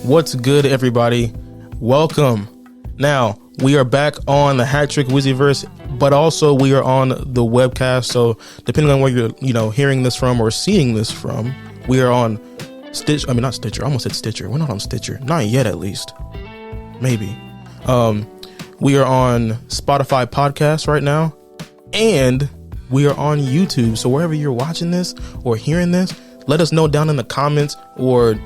What's good, everybody? Welcome. Now, we are back on the Hat Trick Wizzyverse, but also we are on the webcast. So, depending on where you're, hearing this from or seeing this from, we are on not Stitcher. I almost said Stitcher. We're not on Stitcher. Not yet, at least. Maybe. We are on Spotify podcasts right now, and we are on YouTube. So wherever you're watching this or hearing this, let us know down in the comments, or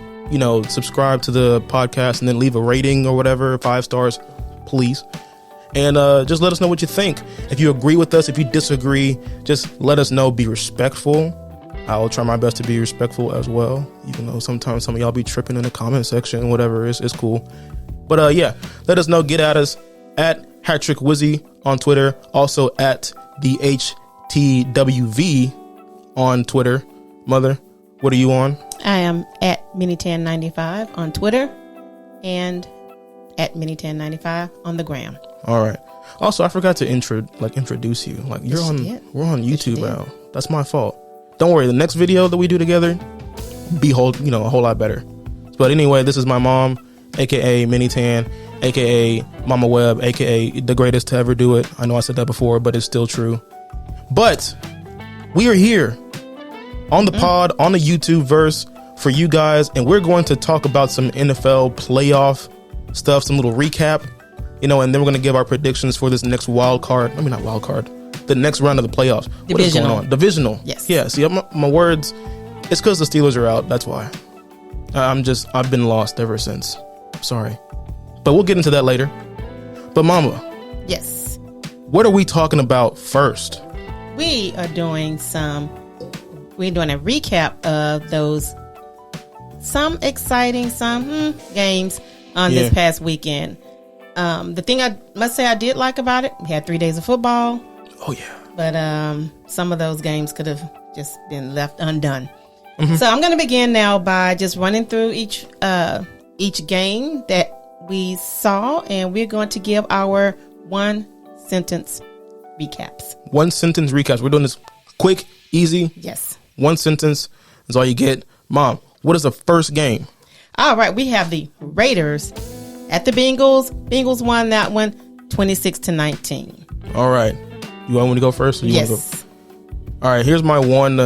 subscribe to the podcast and then leave a rating or whatever, 5 stars, please. And just let us know what you think. If you agree with us, if you disagree, just let us know. Be respectful. I'll try my best to be respectful as well, even though sometimes some of y'all be tripping in the comment section, whatever. It's cool. But yeah, let us know. Get at us at Hat Trick Wizzy on Twitter. Also at the HTWV on Twitter. Mother, what are you on? I am at Mini1095 on Twitter and at Mini1095 on the gram. All right. Also, I forgot to introduce you. We're on YouTube now. That's my fault. Don't worry. The next video that we do together, a whole lot better. But anyway, this is my mom, aka Mini10, aka Mama Webb, aka the greatest to ever do it. I know I said that before, but it's still true. But we are here on the pod, on the YouTube verse for you guys, and we're going to talk about some NFL playoff stuff, some little recap, and then we're going to give our predictions for this next the next round of the playoffs. Divisional. What is going on? Divisional. Yes. Yeah. See, my words. It's because the Steelers are out. That's why. I've been lost ever since. Sorry, but we'll get into that later. But Mama. Yes. What are we talking about first? We're doing a recap of those some exciting games on this past weekend. The thing I must say I did like about it, we had 3 days of football. Oh yeah. But some of those games could have just been left undone. Mm-hmm. So I'm going to begin now by just running through each game that we saw, and we're going to give our 1 sentence recaps. 1 sentence recaps. We're doing this quick, easy. Yes. 1 sentence is all you get. Mom, what is the first game? All right, we have the Raiders at the Bengals. Bengals won that one 26-19. All right. You want me to go first? Or you yes. Want to go? All right, here's my one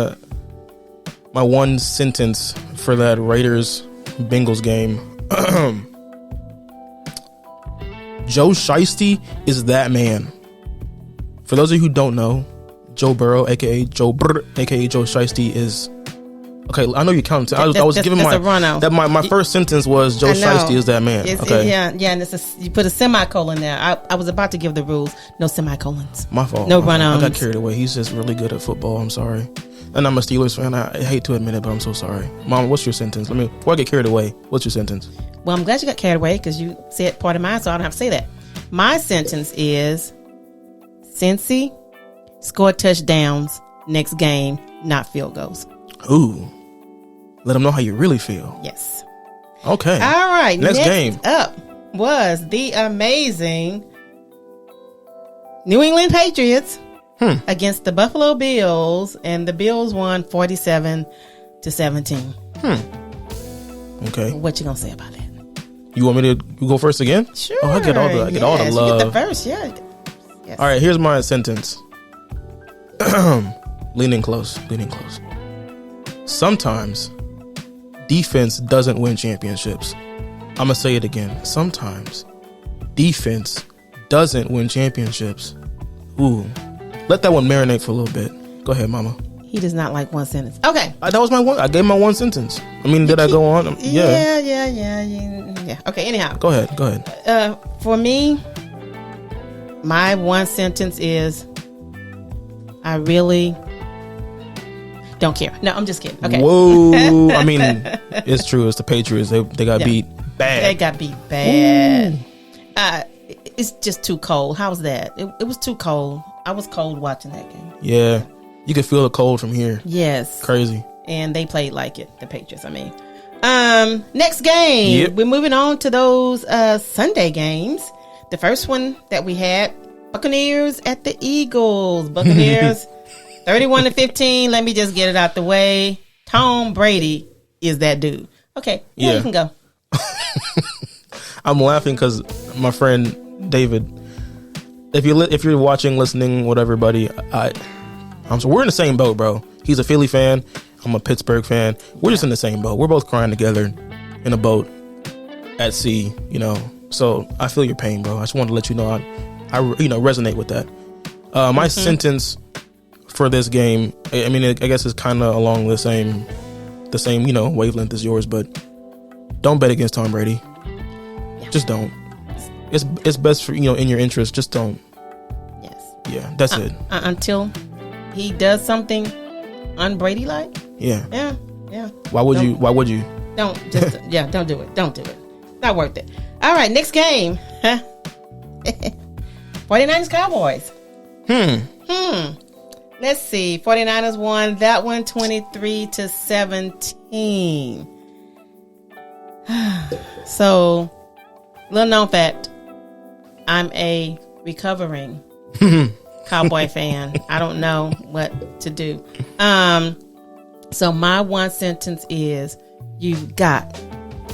sentence for that Raiders-Bengals game. Joe Shiesty is that man. For those of you who don't know, Joe Burrow, aka Joe Shiesty is. Okay, I know you counted. I was giving my first sentence was Joe Shiesty is that man. Okay. And you put a semicolon there. I was about to give the rules. No semicolons. My fault. No run-ons. I got carried away. He's just really good at football. I'm sorry. And I'm a Steelers fan. I hate to admit it, but I'm so sorry. Mom, what's your sentence? Before I get carried away, what's your sentence? Well, I'm glad you got carried away because you said part of mine, so I don't have to say that. My sentence is Cincy score touchdowns next game, not field goals. Ooh. Let them know how you really feel. Yes. Okay. All right. Next game up was the amazing New England Patriots against the Buffalo Bills, and the Bills won 47-17. Okay. What you gonna say about that? You want me to go first again? Sure. Oh, I get all the love. You get the first, yeah. Yes. All right. Here's my sentence. Leaning close. Sometimes defense doesn't win championships. I'm going to say it again. Sometimes defense doesn't win championships. Ooh. Let that one marinate for a little bit. Go ahead, Mama. He does not like 1 sentence. Okay. That was my one. I gave my 1 sentence. Did I go on? Yeah. Okay, anyhow. Go ahead. For me, my 1 sentence is I really don't care. No, I'm just kidding. Okay. Whoa. It's true. It's the Patriots. They got beat bad. They got beat bad. It's just too cold. How's that? It was too cold. I was cold watching that game. Yeah. You could feel the cold from here. Yes. Crazy. And they played like it, the Patriots, Next game. Yep. We're moving on to those Sunday games. The first one that we had, Buccaneers at the Eagles. Buccaneers 31-15. Let me just get it out the way. Tom Brady is that dude. Okay. Yeah, you can go. I'm laughing because my friend David, if you're watching, listening, whatever, buddy, so we're in the same boat, bro. He's a Philly fan. I'm a Pittsburgh fan. We're just in the same boat. We're both crying together in a boat at sea, So I feel your pain, bro. I just wanted to let you know I resonate with that. My sentence for this game, I mean, I guess it's kind of along the same wavelength as yours, but don't bet against Tom Brady. Just don't. It's best for in your interest. Just don't. Yes. Yeah, that's it. Until he does something un-Brady like. Yeah. Yeah. Why would you? Don't don't do it. Don't do it. Not worth it. All right, next game. 49ers Cowboys. Let's see. 49ers won that one 23-17. So, little known fact, I'm a recovering Cowboy fan. I don't know what to do. So my one sentence is, you've got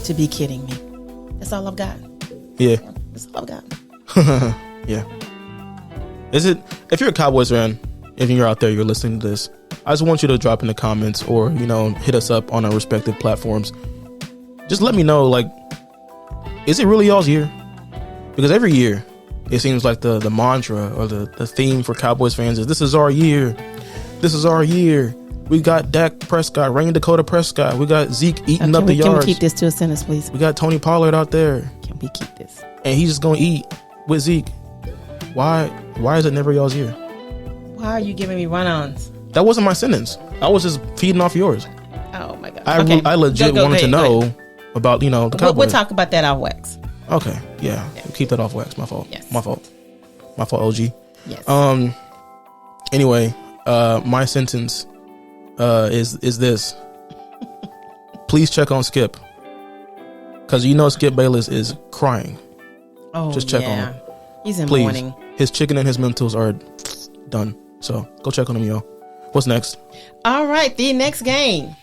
to be kidding me. That's all I've got. Yeah. That's all I've got. Yeah. Is it, if you're a Cowboys fan, if you're out there, you're listening to this, I just want you to drop in the comments or, hit us up on our respective platforms. Just let me know, is it really y'all's year? Because every year, it seems like the mantra or the theme for Cowboys fans is, this is our year. This is our year. We got Dak Prescott, Rain Dakota Prescott. We got Zeke eating up the yards. Can we keep this to a sentence, please? We got Tony Pollard out there. Can we keep this? And he's just going to eat with Zeke. Why is it never y'all's year? Why are you giving me run-ons? That wasn't my sentence. I was just feeding off yours. Oh, my God. I legit wanted to know about, the Cowboys. We'll talk about that off wax. Okay. Yeah. We'll keep that off wax. My fault. Yes. My fault, OG. Yes. Anyway, my sentence is this. Please check on Skip. Because Skip Bayless is crying. Oh, just check on him. He's in Please. mourning. His chicken and his Mentos are done. So go check on him, y'all. What's next? All right, the next game.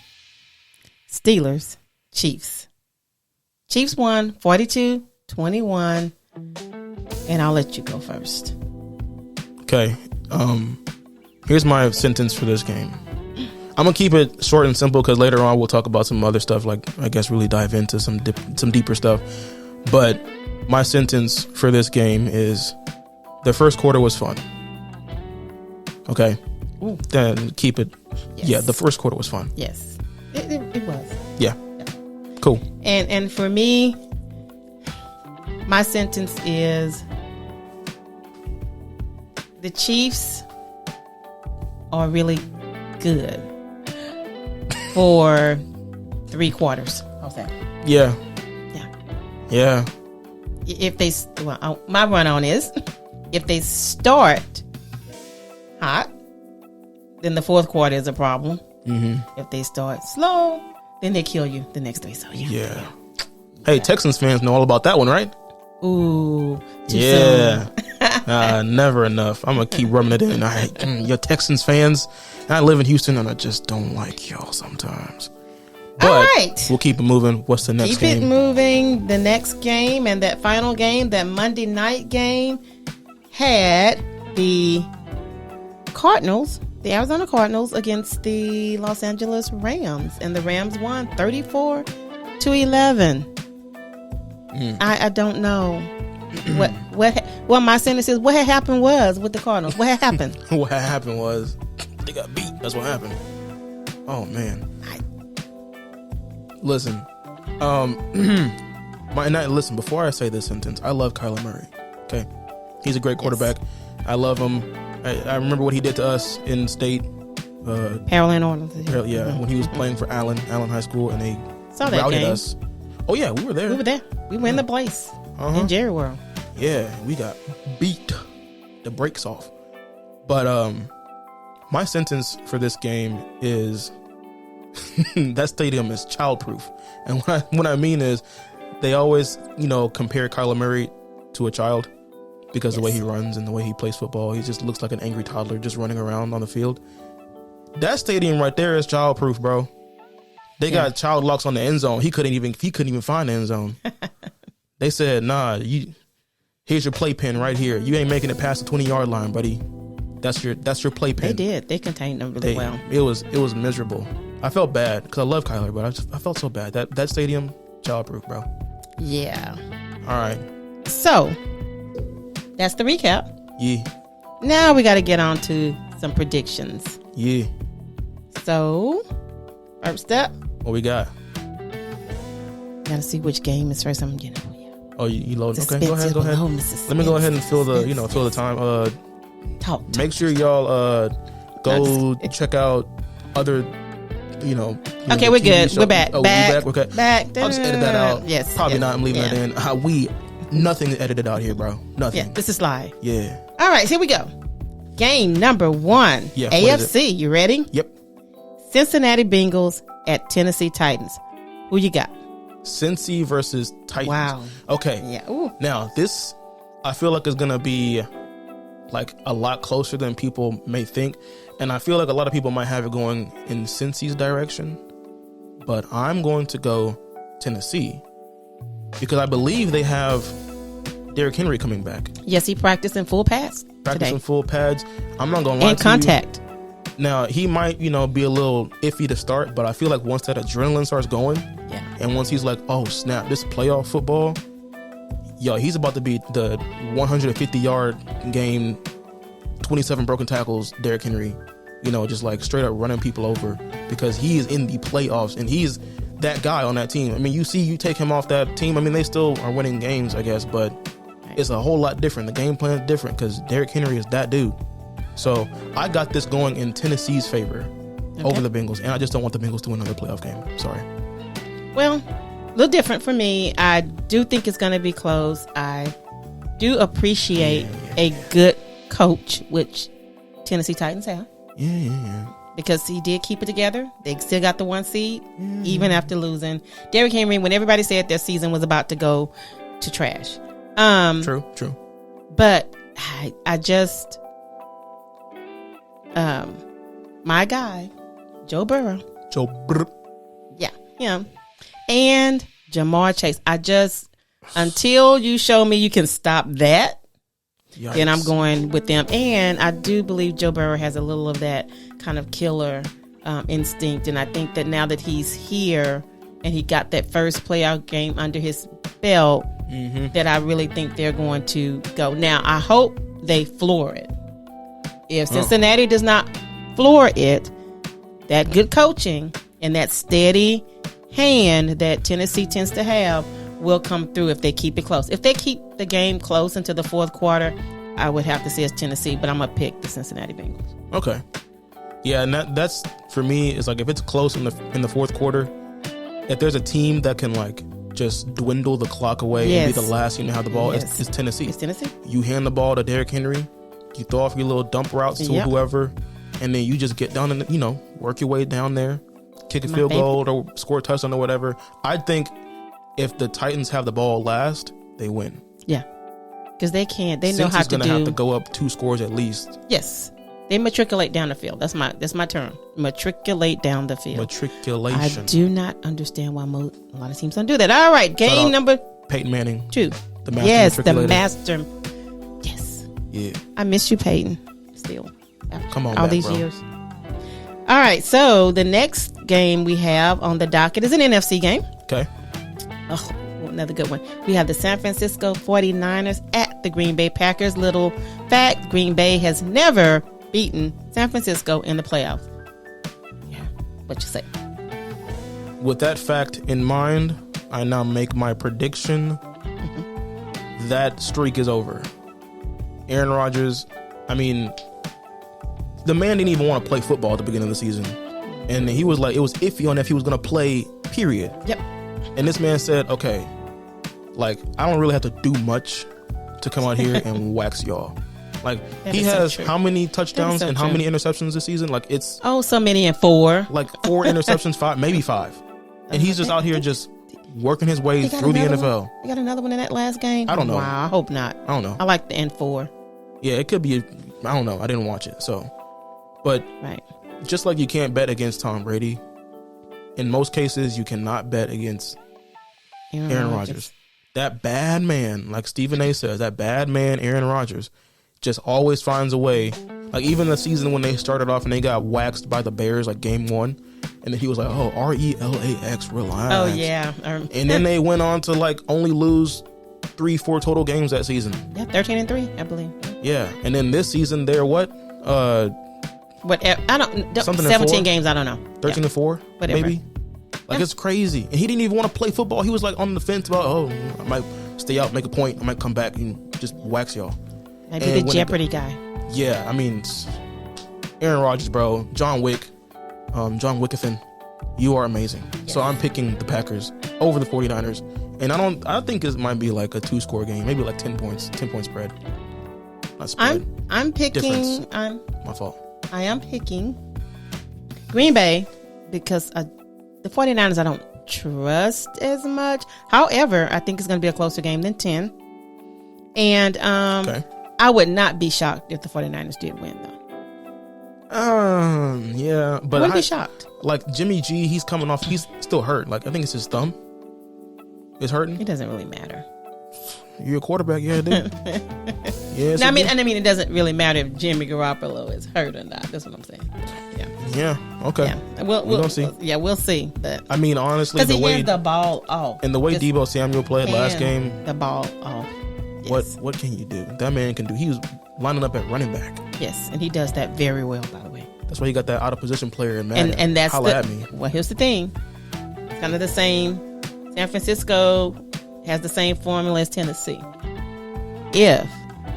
Steelers, Chiefs. Chiefs won 42-21. And I'll let you go first. Okay. Here's my sentence for this game. I'm gonna keep it short and simple because later on we'll talk about some other stuff, like I guess really dive into some deeper stuff. But my sentence for this game is, the first quarter was fun. Okay. Ooh. Then keep it. Yes. Yeah, the first quarter was fun. Yes, it was. Yeah. Cool. And for me, my sentence is, the Chiefs are really good for 3 quarters. How's that? Yeah. If they, my run on is, if they start hot, then the fourth quarter is a problem. Mm-hmm. If they start slow, then they kill you the next day. So yeah. Hey, Texans fans know all about that one, right? Ooh, too soon. Never enough. I'm gonna keep rubbing it in. You're Texans fans. I live in Houston, and I just don't like y'all sometimes. But all right, we'll keep it moving. What's the next game? Keep it moving. The next game, and that final game, that Monday night game, had the Cardinals, the Arizona Cardinals, against the Los Angeles Rams, and the Rams won 34-11. I don't know what my sentence is. What had happened was with the Cardinals. What had happened? What had happened was they got beat. That's what happened. Oh man. Listen, listen. Before I say this sentence, I love Kyler Murray. Okay, he's a great quarterback. Yes. I love him. I remember what he did to us in state. Pearland Orleans. Yeah, when he was playing for Allen High School, and they routed us. Oh yeah, we were there. We were in the place in Jerry World. Yeah, we got beat the brakes off. But my sentence for this game is, that stadium is childproof. And what I mean is, they always, compare Kyler Murray to a child because the way he runs and the way he plays football, he just looks like an angry toddler just running around on the field. That stadium right there is childproof, bro. They got child locks on the end zone. He couldn't even find the end zone. They said, "Nah, here's your playpen right here. You ain't making it past the 20-yard line, buddy. That's your playpen." They did. They contained them really well. It was miserable. I felt bad because I love Kyler, but I felt so bad. That stadium, childproof, bro. Yeah. All right. So that's the recap. Yeah. Now we got to get on to some predictions. Yeah. So, first up, What we got? gotta see which game is first. I'm getting. Oh, you loading? Okay, Suspense go ahead. below, Let me go ahead and fill the time. Talk. Make sure y'all go check out other, Okay, we're TV good. show. We're back. Oh, back. we back. Okay. Back. I'll just edit that out. Yes. Probably yes, not. I'm leaving yeah. that in. Nothing edited out here, bro. Nothing. Yeah, this is live. Yeah. All right, here we go. Game number 1. Yeah, what is AFC. You ready? Yep. Cincinnati Bengals at Tennessee Titans. Who you got? Cincy versus Titans. Wow. Okay. Yeah. Ooh. Now this, I feel like is gonna be like a lot closer than people may think, and I feel like a lot of people might have it going in Cincy's direction, but I'm going to go Tennessee because I believe they have Derrick Henry coming back. Yes, he practiced in full pads Practicing today. full pads. I'm not gonna lie And to contact. you. Now he might, be a little iffy to start, but I feel like once that adrenaline starts going, Yeah. and once he's like, oh snap, this playoff football, he's about to be the 150-yard game, 27 broken tackles, Derrick Henry, just like straight up running people over because he is in the playoffs and he's that guy on that team. I mean, you take him off that team. I mean, they still are winning games, I guess, but it's a whole lot different. The game plan is different because Derrick Henry is that dude. So I got this going in Tennessee's favor over the Bengals, and I just don't want the Bengals to win another playoff game. Sorry. Well, a little different for me. I do think it's going to be close. I do appreciate a good coach, which Tennessee Titans have. Yeah. Because he did keep it together. They still got the 1 seed, even after losing. Derrick Henry, when everybody said their season was about to go to trash. True. But I just, my guy, Joe Burrow. Yeah, him. And Jamar Chase. Until you show me you can stop that, then I'm going with them. And I do believe Joe Burrow has a little of that kind of killer instinct. And I think that now that he's here and he got that first playoff game under his belt, that I really think they're going to go. Now, I hope they floor it. If Cincinnati does not floor it, that good coaching and that steady hand that Tennessee tends to have will come through if they keep it close. If they keep the game close into the fourth quarter, I would have to say it's Tennessee, but I'm going to pick the Cincinnati Bengals. Okay. Yeah, and that's for me is like if it's close in the fourth quarter, if there's a team that can like just dwindle the clock away and be the last team to have the ball, it's Tennessee. It's Tennessee. You hand the ball to Derrick Henry, you throw off your little dump routes to whoever, and then you just get down and work your way down there, kick a field goal or score a touchdown or whatever. I think if the Titans have the ball last, they win. Yeah, because they can't. They know how to do. Going to have to go up 2 scores at least. Yes, they matriculate down the field. That's my term. Matriculate down the field. Matriculation. I do not understand why a lot of teams don't do that. All right, game number Peyton Manning 2. The master. The master. Yes. Yeah. I miss you, Peyton. Still. Come on, all back, these bro. years. All right, so the next game we have on the docket is an NFC game. Okay. Oh, another good one. We have the San Francisco 49ers at the Green Bay Packers. Little fact, Green Bay has never beaten San Francisco in the playoffs. Yeah, what you say? With that fact in mind, I now make my prediction. That streak is over. Aaron Rodgers, I mean, the man didn't even want to play football at the beginning of the season. And he was like, it was iffy on if he was going to play, period. Yep. And this man said, okay, like, I don't really have to do much to come out here and wax y'all. Like, he has how many touchdowns and how many interceptions this season? Like, it's... Oh, so many and 4. Like, 4 interceptions, 5, maybe 5. And he's just out here just working his way through the NFL. You got another one in that last game? I don't know. Wow, I hope not. I don't know. I like the N4. Yeah, it could be... I don't know. I didn't watch it, so... But right, just like you can't bet against Tom Brady in most cases, you cannot bet against Aaron Rodgers. That bad man, like Stephen A says, that bad man, Aaron Rodgers, just always finds a way. Like, even the season when they started off and they got waxed by the Bears, like game 1, and then he was like, oh, RELAX, relax. Oh, yeah. And then they went on to, like, only lose 3-4 total games that season. Yeah, 13-3, I believe. Yeah. And then this season, they're what? Whatever. I don't. 17 games, I don't know. 13-4, maybe? Like, it's crazy. And he didn't even want to play football. He was like on the fence about, I might stay out, make a point. I might come back and just wax y'all. Maybe the Jeopardy guy. Yeah, I mean, Aaron Rodgers, bro. John Wickathan, you are amazing. Yes. So I'm picking the Packers over the 49ers. And I think it might be like a 2-score game. Maybe like 10 points spread. Not spread. I'm picking. My fault. I am picking Green Bay because the 49ers I don't trust as much. However, I think it's going to be a closer game than 10. And I would not be shocked if the 49ers did win, though. Yeah, but I wouldn't be shocked. Like Jimmy G, he's coming off. He's still hurt. Like, I think it's his thumb. It's hurting. It doesn't really matter. You're a quarterback, yeah, dude. No, I mean, it doesn't really matter if Jimmy Garoppolo is hurt or not. That's what I'm saying. Yeah. Okay. Yeah. We'll see. We'll see. But I mean, honestly, the way the ball off and the way Deebo Samuel played last game, the ball off. Yes. What can you do? That man can do. He was lining up at running back. Yes, and he does that very well, by the way. That's why he got that out of position player in Madden. And that's at me. Well, here's the thing. It's kind of the same. San Francisco has the same formula as Tennessee. If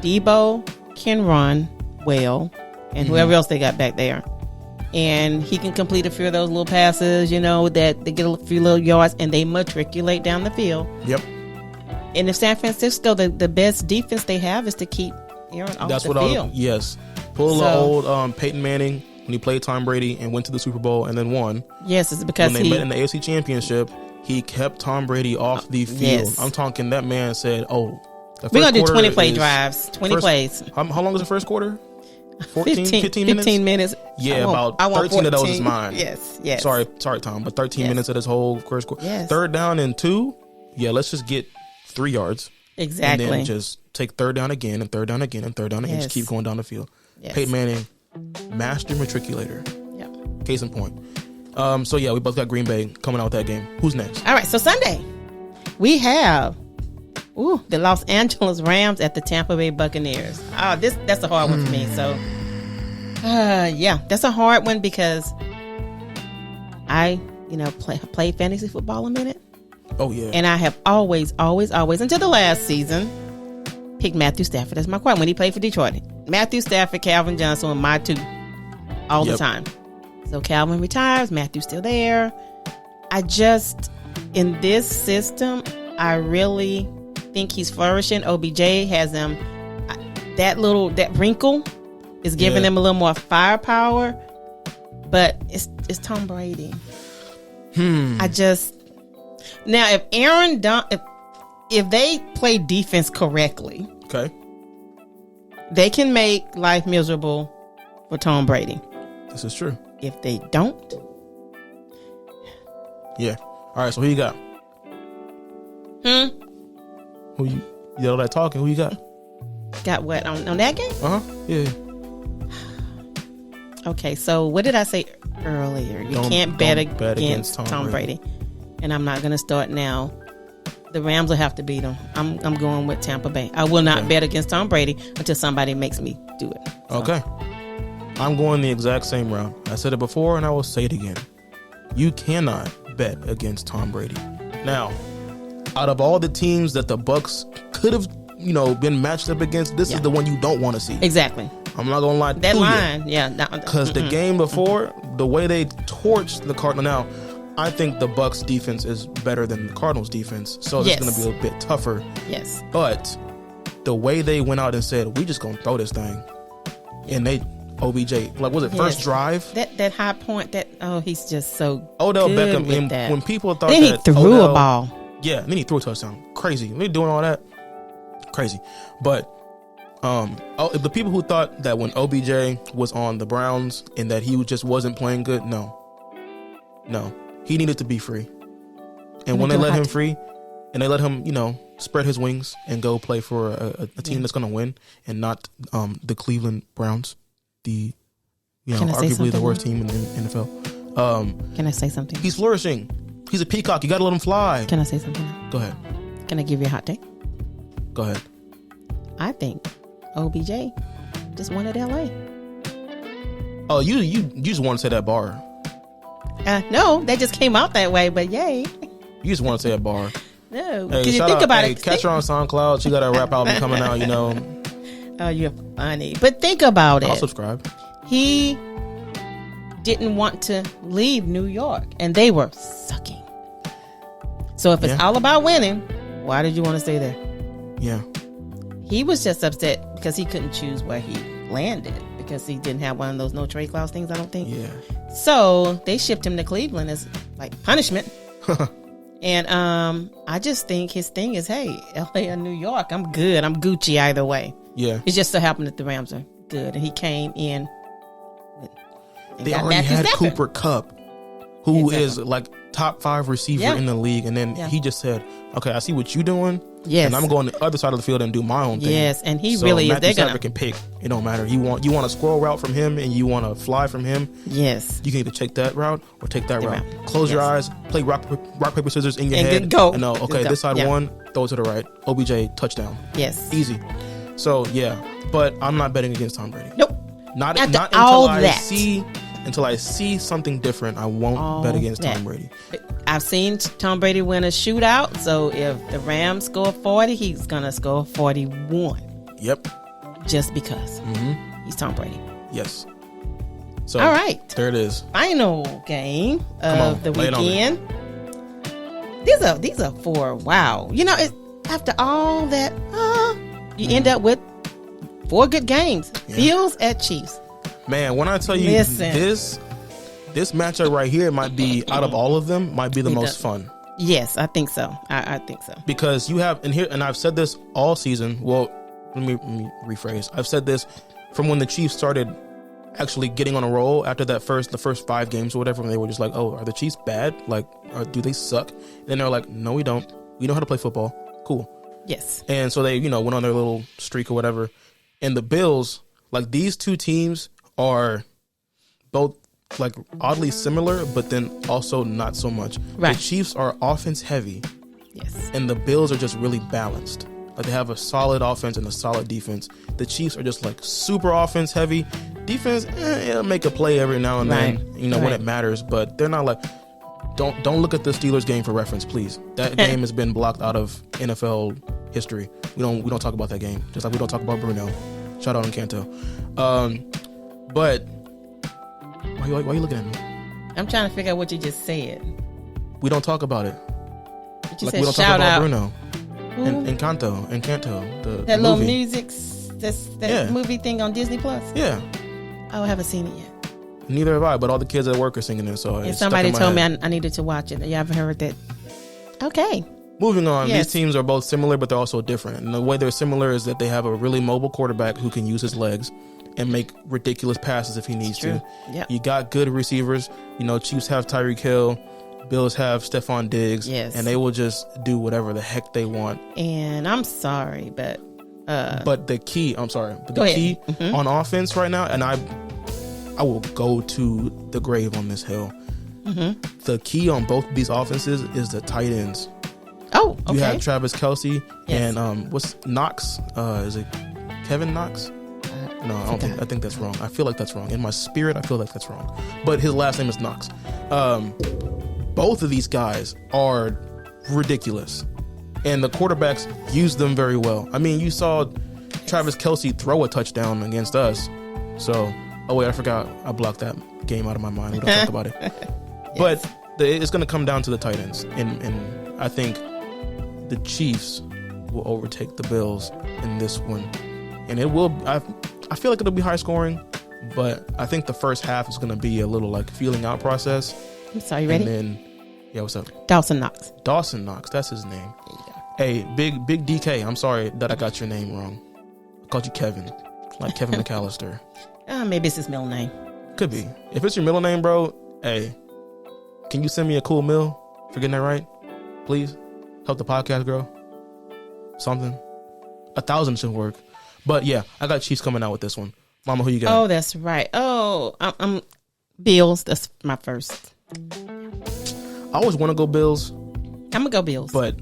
Deebo can run well, and whoever else they got back there, and he can complete a few of those little passes, that they get a few little yards, and they matriculate down the field. Yep. And if San Francisco, the best defense they have is to keep Aaron off the field. Yes. Pull the old Peyton Manning when he played Tom Brady and went to the Super Bowl and then won. Yes, it's because when they met in the AFC Championship, he kept Tom Brady off the field. Yes. I'm talking that man said, we're going to do 20-play drives. 20 plays. How long was the first quarter? 15 minutes? 15 minutes. Yeah, about 13 of those is mine. Yes. Sorry, Tom, but 13 minutes of this whole first quarter. Yes. 3rd down and 2. Yeah, let's just get 3 yards. Exactly. And then just take 3rd down again and 3rd down again and 3rd down again. Just keep going down the field. Yes. Peyton Manning, master matriculator. Yep. Case in point. We both got Green Bay coming out with that game. Who's next? All right, so Sunday we have the Los Angeles Rams at the Tampa Bay Buccaneers. Oh, that's a hard one for me. So, that's a hard one because I, play fantasy football a minute. Oh, yeah. And I have always, until the last season, picked Matthew Stafford as my quarterback when he played for Detroit. Matthew Stafford, Calvin Johnson were my two all the time. So Calvin retires, Matthew's still there. In this system, I really think he's flourishing. OBJ has him. That wrinkle is giving them a little more firepower. But it's Tom Brady. Now, if Aaron if they play defense correctly, they can make life miserable for Tom Brady. This is true. If they don't, all right. So who you got? Who you all that talking? Who you got? Got what on that game? Yeah. Okay, so what did I say earlier? You can't bet against Tom Brady. And I'm not going to start now. The Rams will have to beat them. I'm going with Tampa Bay. I will not bet against Tom Brady until somebody makes me do it. So. Okay. I'm going the exact same route. I said it before and I will say it again. You cannot bet against Tom Brady. Now, out of all the teams that the Bucs could have, been matched up against, this is the one you don't want to see. Exactly. I'm not going to lie to you. That line, Because the game before, the way they torched the Cardinals. Now, I think the Bucs defense is better than the Cardinals defense, so it's going to be a bit tougher. Yes. But the way they went out and said, we just going to throw this thing. And they, OBJ, first drive? That high point, he's just so Odell good Beckham, with that. When people thought then he threw a ball. Yeah, then he threw a touchdown. Crazy. They're doing all that. Crazy. But the people who thought that when OBJ was on the Browns and that he just wasn't playing good, no. He needed to be free. And when they let him free, and they let him, spread his wings and go play for a team that's going to win, and not the Cleveland Browns, arguably the worst team in the NFL. Can I say something? He's flourishing. He's a peacock. You got to let him fly. Can I say something? Go ahead. Can I give you a hot take? Go ahead. I think OBJ just wanted LA. Oh, you just want to say that bar. No, that just came out that way, but yay. You just want to say a bar. No, hey, because you think about it. Catch her on SoundCloud. She got a rap album coming out, Oh, you're funny. But think about it. I'll subscribe. He didn't want to leave New York, and they were sucking. So if it's all about winning, why did you want to stay there? Yeah. He was just upset because he couldn't choose where he landed because he didn't have one of those no trade clause things, I don't think. Yeah. So they shipped him to Cleveland as like punishment. And I just think his thing is, hey, LA or New York, I'm good. I'm Gucci either way. Yeah. It just so happened that the Rams are good. And he came in. They already had Cooper Kupp, who is like top 5 receiver in the league. And then he just said, okay, I see what you're doing. Yes. And I'm going to the other side of the field and do my own thing. Yes. And he really is. They're going to can pick. It don't matter. You want a squirrel route from him and you want to fly from him. Yes. You can either take that route or take that route. Close your eyes, play rock, paper, scissors in your head. And go. And know, okay, this side won, throw it to the right. OBJ, touchdown. Yes. Easy. So, yeah. But I'm not betting against Tom Brady. Nope. Not until I see something different. I won't bet against Tom Brady. I've seen Tom Brady win a shootout. So if the Rams score 40, he's going to score 41. Yep. Just because he's Tom Brady. Yes. So all right. There it is. Final game of the weekend. These are 4. Wow. After all that, you end up with 4 good games. Yeah. Bills at Chiefs. Man, when I tell you this matchup right here might be, out of all of them, might be the most fun. Yes, I think so. I think so. Because you have, and I've said this all season. Well, let me rephrase. I've said this from when the Chiefs started actually getting on a roll after the first 5 games or whatever, when they were just like, oh, are the Chiefs bad? Like, do they suck? And then they're like, no, we don't. We know how to play football. Cool. Yes. And so they, went on their little streak or whatever. And the Bills, like, these two teams are both like oddly similar, but then also not so much. Right. The Chiefs are offense heavy. Yes. And the Bills are just really balanced. Like, they have a solid offense and a solid defense. The Chiefs are just like super offense heavy. Defense, it'll make a play every now and then, when it matters, but they're not like, don't look at the Steelers game for reference, please. That game has been blocked out of NFL history. We don't talk about that game. Just like we don't talk about Bruno. Shout out Encanto. But why are you looking at me? I'm trying to figure out what you just said. We don't talk about it. But you like said we don't shout talk about out. Bruno. Encanto. That little music, that movie thing on Disney Plus. Yeah. Oh, I haven't seen it yet. Neither have I, but all the kids at work are singing it. So and somebody told me I needed to watch it. You haven't heard that? Okay. Moving on, these teams are both similar, but they're also different. And the way they're similar is that they have a really mobile quarterback who can use his legs and make ridiculous passes if he needs to. Yep. You got good receivers. Chiefs have Tyreek Hill. Bills have Stephon Diggs. Yes. And they will just do whatever the heck they want. And I'm sorry, but the key on offense right now, and I will go to the grave on this hill. Mm-hmm. The key on both of these offenses is the tight ends. Oh, okay. You have Travis Kelce and what's Knox? Is it Kevin Knox? No, I think that's wrong. I feel like that's wrong. In my spirit, I feel like that's wrong. But his last name is Knox. Both of these guys are ridiculous. And the quarterbacks use them very well. I mean, you saw Travis Kelce throw a touchdown against us. So, oh wait, I forgot. I blocked that game out of my mind. We don't talk about it. Yes. But it's going to come down to the tight ends. And I think the Chiefs will overtake the Bills in this one. And it will, I feel like it'll be high scoring, but I think the first half is going to be a little like feeling out process. I'm sorry, you ready? And then, what's up? Dawson Knox, that's his name. Hey, big DK, I'm sorry that I got your name wrong. I called you Kevin, like Kevin McAllister. Maybe it's his middle name. Could be. If it's your middle name, bro, hey, can you send me a cool meal for getting that right? Please help the podcast grow. Something. 1,000 should work. But yeah, I got Chiefs coming out with this one. Mama, who you got? Oh, that's right. Oh, I'm Bills. That's my first. I always want to go Bills. I'm gonna go Bills, but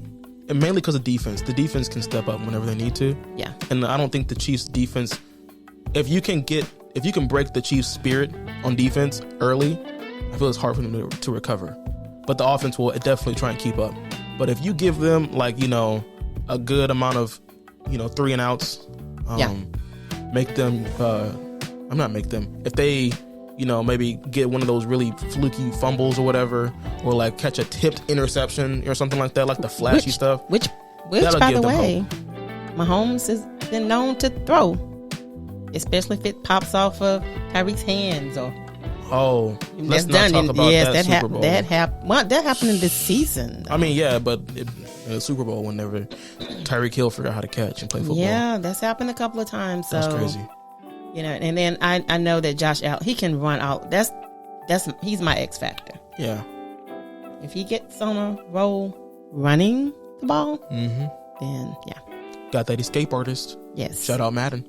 mainly because of defense. The defense can step up whenever they need to. Yeah, and I don't think the Chiefs' defense. If you can break the Chiefs' spirit on defense early, I feel it's hard for them to recover. But the offense will definitely try and keep up. But if you give them a good amount of 3 and outs, make them. If they maybe get one of those really fluky fumbles or whatever, or like catch a tipped interception or something like that, like the flashy stuff. Which by the way, Mahomes has been known to throw, especially if it pops off of Tyreek's hands or. Oh, let's not talk about that Super Bowl. That happened in this season, though. I mean, yeah, but in the Super Bowl, whenever Tyreek Hill forgot how to catch and play football. Yeah, that's happened a couple of times. So, that's crazy. And then I know that Josh Allen, he can run out. He's my X factor. Yeah. If he gets on a roll running the ball, then yeah. Got that escape artist. Yes. Shout out Madden.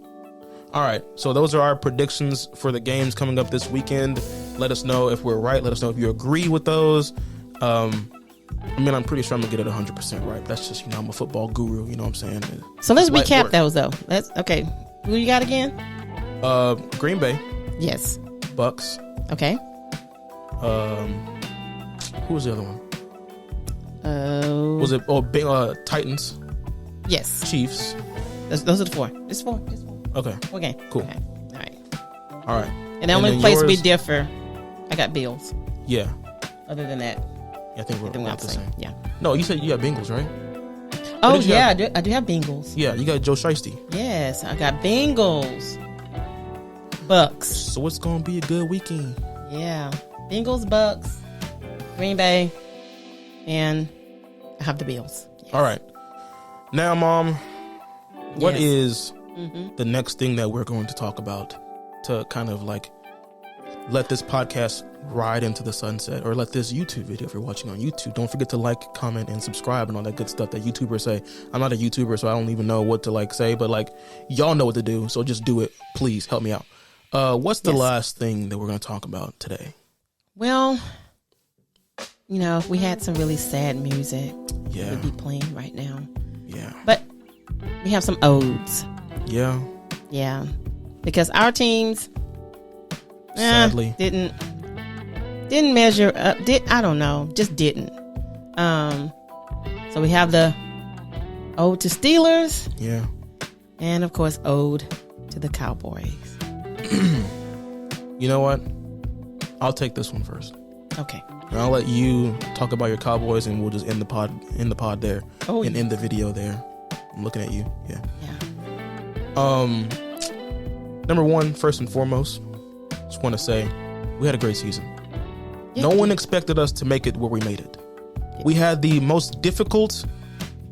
All right, so those are our predictions for the games coming up this weekend. Let us know if we're right. Let us know if you agree with those. I'm pretty sure I'm going to get it 100% right. That's just, I'm a football guru, you know what I'm saying? So let's recap those, though. Okay. Who you got again? Green Bay. Yes. Bucks. Okay. Who was the other one? Was it Titans? Yes. Chiefs. Those are the 4. It's 4. Okay. Okay. Cool. Okay. All right. And the only place we differ, I got Bills. Yeah. Other than that, I think we're about the same. Yeah. No, you said you got Bengals, right? Oh yeah, I do have Bengals. Yeah, you got Joe Shiesty. Yes, I got Bengals. Bucks. So it's gonna be a good weekend. Yeah, Bengals, Bucks, Green Bay, and I have the Bills. Yes. All right. Now, Mom, what is the next thing that we're going to talk about to kind of like let this podcast ride into the sunset, or let this YouTube video, if you're watching on YouTube, don't forget to like, comment, and subscribe and all that good stuff that YouTubers say. I'm not a YouTuber, so I don't even know what to say, but y'all know what to do, so just do it. Please help me out. What's the last thing that we're going to talk about today? Well, we had some really sad music. Yeah. Would be playing right now. Yeah. But we have some odes. Yeah. Yeah. Because our teams sadly didn't measure up. I don't know. Just didn't. So we have the ode to Steelers. Yeah. And of course, ode to the Cowboys. You know what? I'll take this one first. Okay. And I'll let you talk about your Cowboys, and we'll just end the pod there. And end the video there. I'm looking at you. Yeah. Number one, first and foremost, just want to say we had a great season. Yeah. No one expected us to make it where we made it. Yeah. We had the most difficult,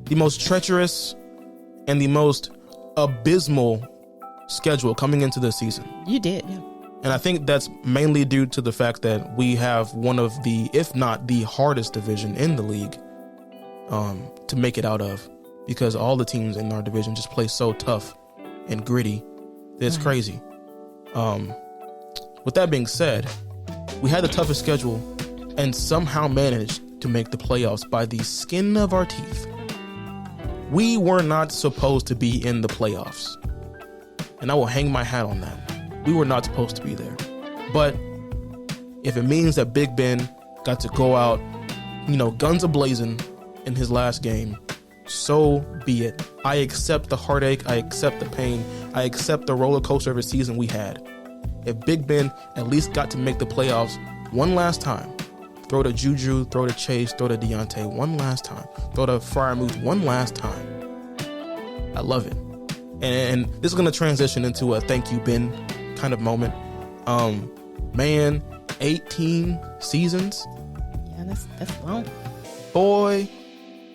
the most treacherous, and the most abysmal schedule coming into this season. You did, yeah. And I think that's mainly due to the fact that we have one of the, if not the hardest division in the league to make it out of, because all the teams in our division just play so tough and gritty. It's crazy. With that being said, we had the toughest schedule and somehow managed to make the playoffs by the skin of our teeth. We were not supposed to be in the playoffs, and I will hang my hat on that. We were not supposed to be there. But if it means that Big Ben got to go out, guns a-blazing in his last game, so be it. I accept the heartache. I accept the pain. I accept the roller coaster of a season we had. If Big Ben at least got to make the playoffs one last time, throw to Juju, throw to Chase, throw to Deontay one last time, throw to Freiermuth one last time, I love it. And this is going to transition into a thank you, Ben kind of moment. 18 seasons. Yeah, that's long. Boy,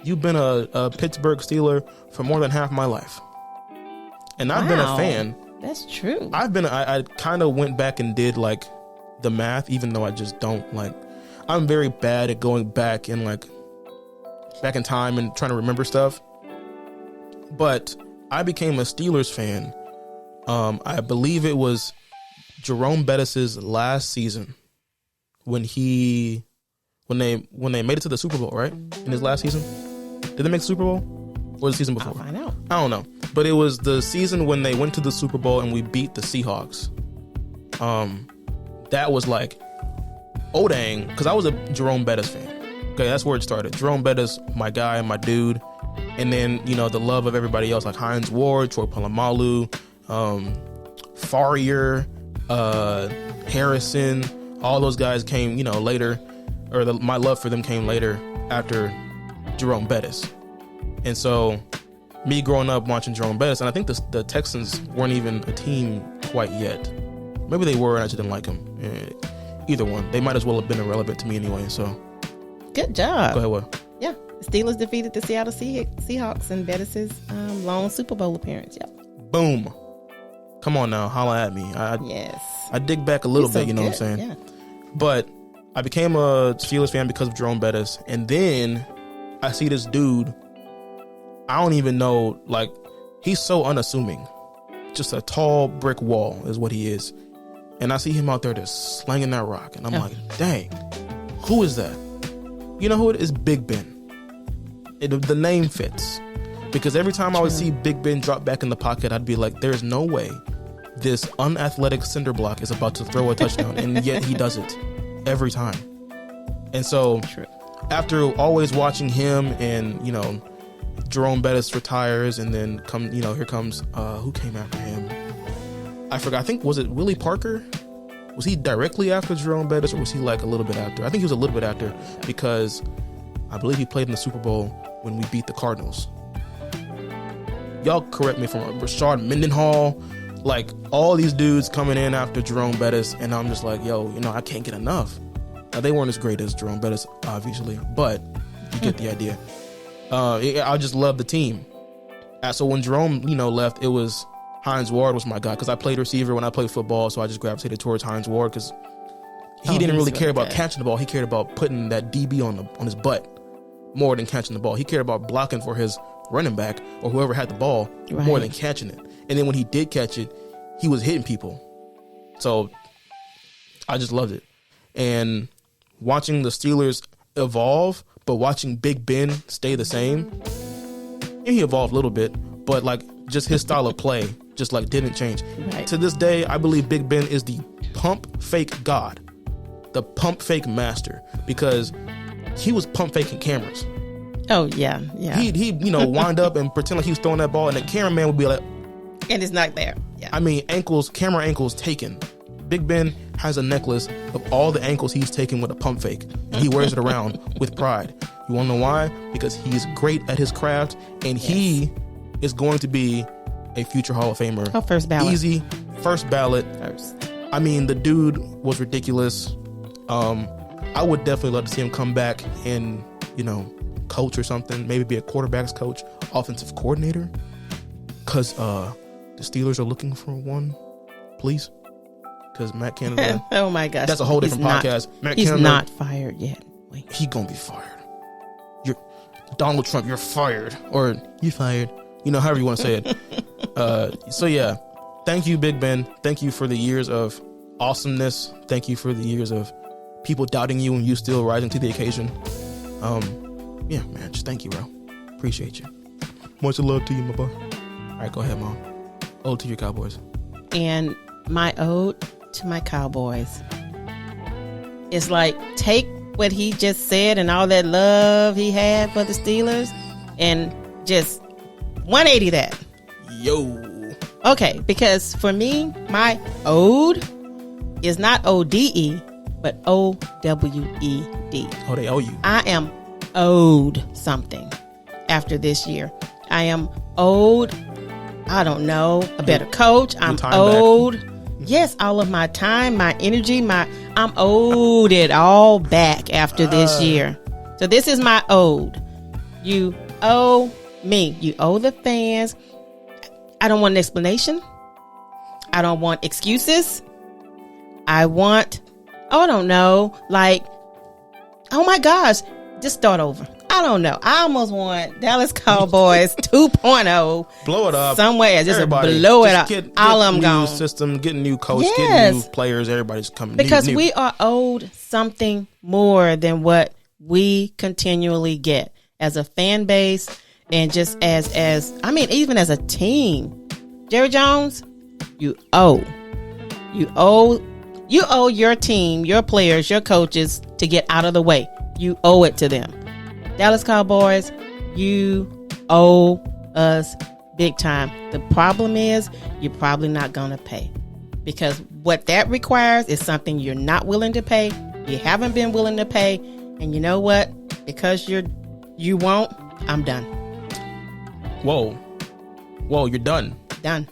you've been a Pittsburgh Steeler for more than half my life. And I've been a fan. That's true. I kind of went back and did the math, even though I just don't I'm very bad at going back in time and trying to remember stuff. But I became a Steelers fan. I believe it was Jerome Bettis's last season when they made it to the Super Bowl, right? In his last season, did they make the Super Bowl or the season before? I'll find out. I don't know, but it was the season when they went to the Super Bowl and we beat the Seahawks. That was like, oh dang, because I was a Jerome Bettis fan. Okay, that's where it started. Jerome Bettis, my guy, my dude. And then, the love of everybody else, like Hines Ward, Troy Polamalu, Farrier, Harrison, all those guys came, later, or my love for them came later after Jerome Bettis. And so me growing up watching Jerome Bettis, and I think the Texans weren't even a team quite yet. Maybe they were and I just didn't like them. Either one. They might as well have been irrelevant to me anyway, so. Good job. Go ahead, what? Yeah. The Steelers defeated the Seattle Seahawks in Bettis' lone Super Bowl appearance. Yep. Boom. Come on now, holla at me. Yes. I dig back a little He's so bit, you know good. what I'm saying? Yeah. But I became a Steelers fan because of Jerome Bettis. And then I see this dude, I don't even know, like, he's so unassuming. Just a tall brick wall is what he is. And I see him out there just slinging that rock. And I'm like, dang, who is that? You know who it is? Big Ben. The name fits. Because every time I would see Big Ben drop back in the pocket, I'd be like, there's no way this unathletic cinder block is about to throw a touchdown. And yet he does it every time. And so after always watching him and, Jerome Bettis retires and then here comes, who came after him? I forgot. I think, was it Willie Parker? Was he directly after Jerome Bettis or was he like a little bit after? I think he was a little bit after because I believe he played in the Super Bowl when we beat the Cardinals. Y'all correct me if I'm wrong. Rashard Mendenhall, like all these dudes coming in after Jerome Bettis, and I'm just like, yo, I can't get enough. Now, they weren't as great as Jerome Bettis, obviously, but you get the idea. I just love the team. So when Jerome, left, it was Hines Ward was my guy because I played receiver when I played football, so I just gravitated towards Hines Ward because he didn't really care about catching the ball. He cared about putting that DB on his butt more than catching the ball. He cared about blocking for his running back or whoever had the ball more than catching it. And then when he did catch it, he was hitting people. So I just loved it. And watching the Steelers evolve, but watching Big Ben stay the same, and he evolved a little bit, but like just his style of play just like didn't change. Right. To this day, I believe Big Ben is the pump fake god, the pump fake master, because he was pump faking cameras. Oh yeah. He wind up and pretend like he was throwing that ball, and the cameraman would be like, and it's not there. Yeah. I mean, camera ankles taken. Big Ben has a necklace of all the ankles he's taken with a pump fake, and he wears it around with pride. You want to know why? Because he's great at his craft, and he is going to be a future Hall of Famer. Oh, first ballot. Easy, first ballot. I mean, the dude was ridiculous. I would definitely love to see him come back and, coach or something. Maybe be a quarterback's coach, offensive coordinator. Because the Steelers are looking for one, please. Because Matt Canada. Oh my gosh, that's a whole different podcast. He's not fired yet. Wait. He gonna be fired. You're Donald Trump. You're fired, or you fired. However you want to say it. So yeah, thank you, Big Ben. Thank you for the years of awesomeness. Thank you for the years of people doubting you and you still rising to the occasion. Yeah, man. Just thank you, bro. Appreciate you. Much love to you, my boy. All right, go ahead, Mom. Ode to your Cowboys. And my ode to my Cowboys. It's like, take what he just said and all that love he had for the Steelers and just 180 that. Yo. Okay, because for me, my ode is not ODE, but OWED. Oh, they owe you. I am owed something after this year. I am owed, I don't know, a better coach. I'm owed. Back. Yes, all of my time, my energy, I'm owed it all back after this year. So this is my ode. You owe me. You owe the fans. I don't want an explanation. I don't want excuses. I want, I don't know, like Oh my gosh, just start over. I don't know. I almost want Dallas Cowboys 2.0. Blow it up. Somewhere. Just Everybody, blow it just up. Get all of them new gone. system, get a new coach, Yes. get new players. Everybody's coming. Because new. we are owed something more than what we continually get as a fan base and just as I mean, even as a team. Jerry Jones, you owe your team, your players, your coaches to get out of the way. You owe it to them. Dallas Cowboys, you owe us big time. The problem is you're probably not going to pay, because what that requires is something you're not willing to pay. You haven't been willing to pay. And you know what? Because you won't, I'm done. Whoa, you're done. Done.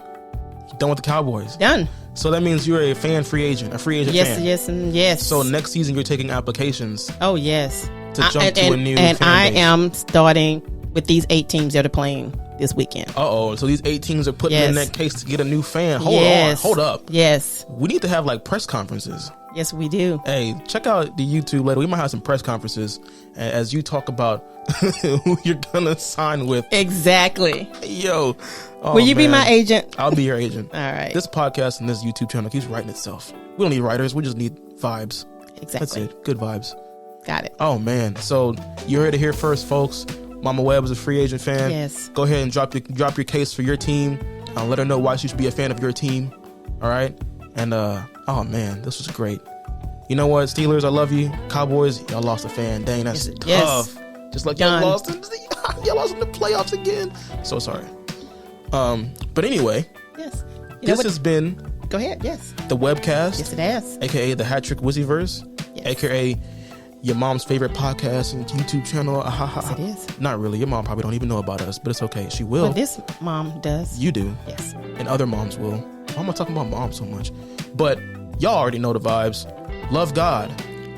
You're done with the Cowboys. Done. So that means you're a free agent fan. Yes, and yes. So next season you're taking applications. Oh, yes. To jump to a new and fan I base. am starting with these 8 teams that are playing this weekend. So these 8 teams are putting in that case to get a new fan. Hold up. Yes. We need to have like press conferences. Yes, we do. Hey, check out the YouTube later. We might have some press conferences as you talk about who you're gonna sign with. Exactly. Yo, will you be my agent? I'll be your agent. All right. This podcast and this YouTube channel keeps writing itself. We don't need writers. We just need vibes. Exactly. That's it. Good vibes. Got it. Oh man. So you heard it here first, folks. Mama Webb is a free agent fan. Yes. Go ahead and drop your case for your team. Let her know why she should be a fan of your team. All right. And oh man, this was great. You know what, Steelers, I love you. Cowboys, y'all lost a fan. Dang, that's tough. Yes. Just like y'all lost in the playoffs again. So sorry. But anyway. Yes. This has been. Go ahead. Yes. The Webcast. Yes, it has. AKA the Hat Trick Wizzyverse. Yes. AKA your mom's favorite podcast and YouTube channel. Yes, it is. Not really. Your mom probably don't even know about us, but it's okay. She will. But this mom does. You do. Yes. And other moms will. Why am I talking about moms so much? But y'all already know the vibes. Love God.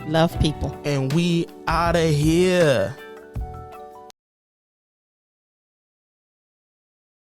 Love people. And we out of here.